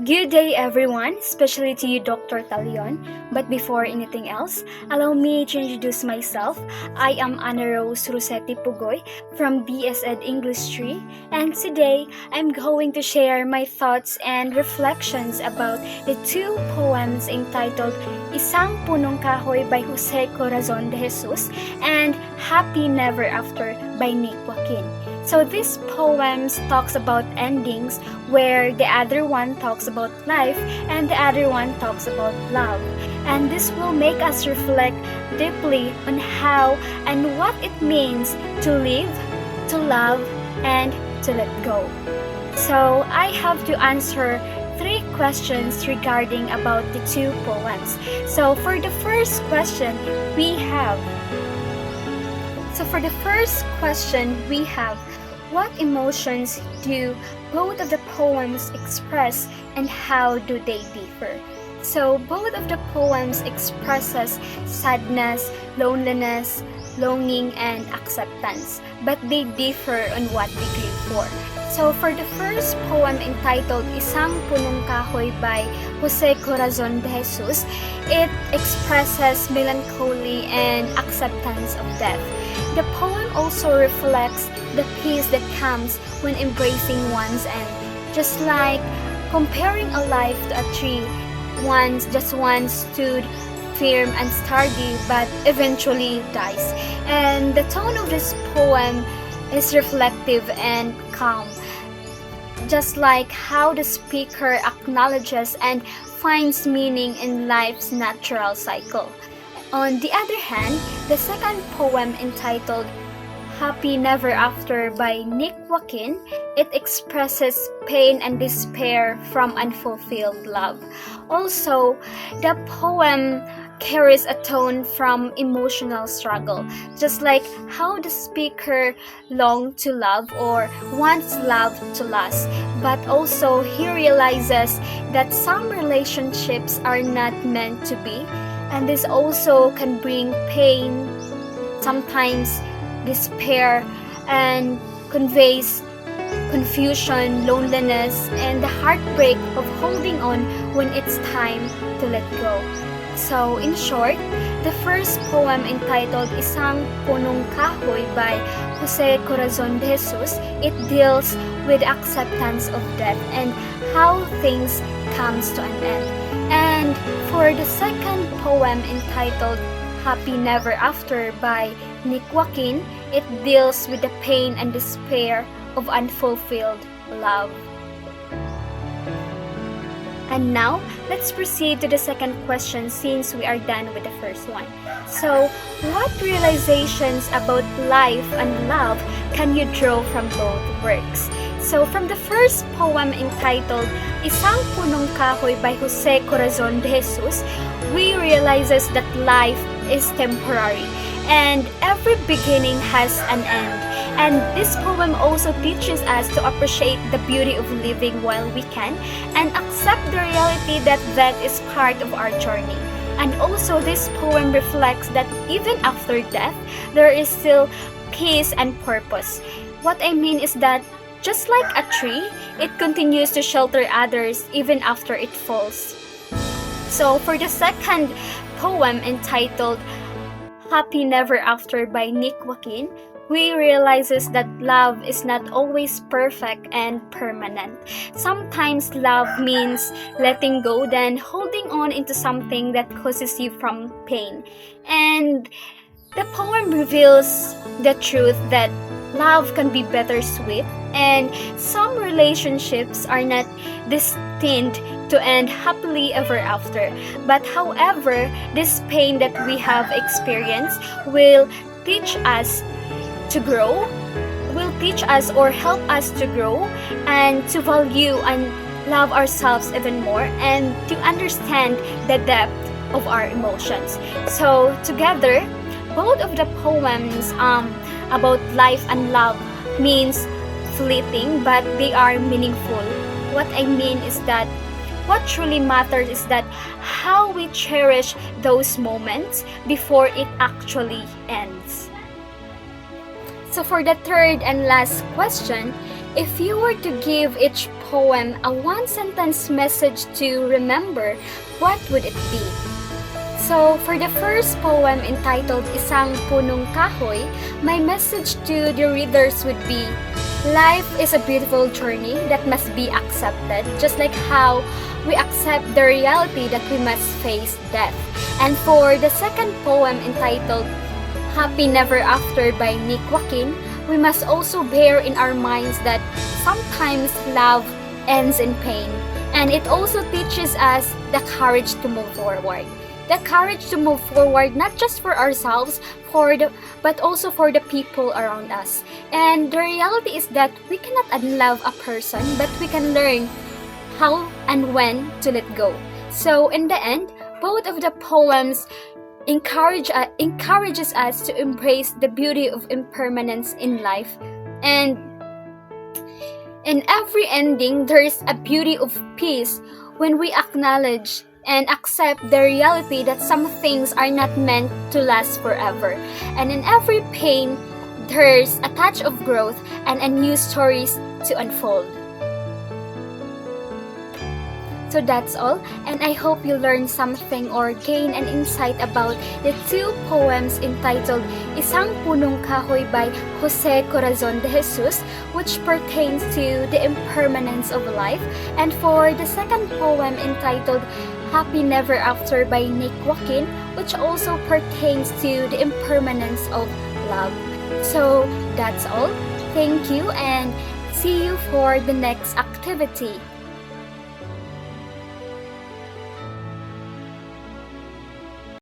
Good day everyone, especially to you Dr. Talion. But before anything else, allow me to introduce myself. I am Ana Rose Rossetti Pugoy from BS Ed English 3, and today I'm going to share my thoughts and reflections about the two poems entitled Isang Punong Kahoy by Corazon de Jesus and Happy Never After by Joaquin. So this poems talks about endings where the other one talks about life and the other one talks about love. And this will make us reflect deeply on how and what it means to live, to love, and to let go. So I have to answer 3 questions regarding about the two poems. So for the first question, we have what emotions do both of the poems express and how do they differ? So both of the poems expresses sadness, loneliness, longing, and acceptance, but they differ on what they grieve for. So for the first poem entitled Isang Punong Kahoy by Corazon de Jesus, it expresses melancholy and acceptance of death. The poem also reflects the peace that comes when embracing one's end. Just like comparing a life to a tree, one stood firm and sturdy but eventually dies. And the tone of this poem is reflective and calm, just like how the speaker acknowledges and finds meaning in life's natural cycle. On the other hand, the second poem entitled Happy Never After by Joaquin, it expresses pain and despair from unfulfilled love. Also, the poem carries a tone from emotional struggle, just like how the speaker longed to love or wants love to last, but also he realizes that some relationships are not meant to be, and this also can bring pain, sometimes despair, and conveys confusion, loneliness, and the heartbreak of holding on when it's time to let go. So, in short, the first poem entitled Isang Punong Kahoy by Corazon de Jesus, it deals with acceptance of death and how things comes to an end. And for the second poem entitled Happy Never After by Joaquin, it deals with the pain and despair of unfulfilled love. And now, let's proceed to the second question since we are done with the first one. So, what realizations about life and love can you draw from both works? So, from the first poem entitled Isang Punong Kahoy by Corazon de Jesus, we realizes that life is temporary and every beginning has an end. And this poem also teaches us to appreciate the beauty of living while we can and accept the reality that that is part of our journey. And also this poem reflects that even after death, there is still peace and purpose. What I mean is that just like a tree, it continues to shelter others even after it falls. So for the second poem entitled Happy Never After by Joaquin, we realizes that love is not always perfect and permanent. Sometimes love means letting go than holding on into something that causes you from pain. And the poem reveals the truth that love can be bittersweet and some relationships are not destined to end happily ever after. But however, this pain that we have experienced will teach us to grow, will teach us or help us to grow and to value and love ourselves even more and to understand the depth of our emotions. So together, both of the poems about life and love means fleeting, but they are meaningful. What I mean is that what truly matters is that how we cherish those moments before it actually ends. So for the third and last question, if you were to give each poem a one-sentence message to remember, what would it be? So, for the first poem entitled Isang Punong Kahoy, my message to the readers would be, life is a beautiful journey that must be accepted, just like how we accept the reality that we must face death. And for the second poem entitled Happy Never After by Joaquin, we must also bear in our minds that sometimes love ends in pain. And it also teaches us the courage to move forward. The courage to move forward not just for ourselves, but also for the people around us. And the reality is that we cannot unlove a person, but we can learn how and when to let go. So in the end, both of the poems encourages us to embrace the beauty of impermanence in life. And in every ending, there is a beauty of peace when we acknowledge and accept the reality that some things are not meant to last forever. And in every pain, there's a touch of growth and a new stories to unfold. So that's all, and I hope you learned something or gain an insight about the two poems entitled Isang Punong Kahoy by Jose Corazon de Jesus, which pertains to the impermanence of life, and for the second poem entitled Happy Never After by Joaquin, which also pertains to the impermanence of love. So that's all. Thank you and see you for the next activity.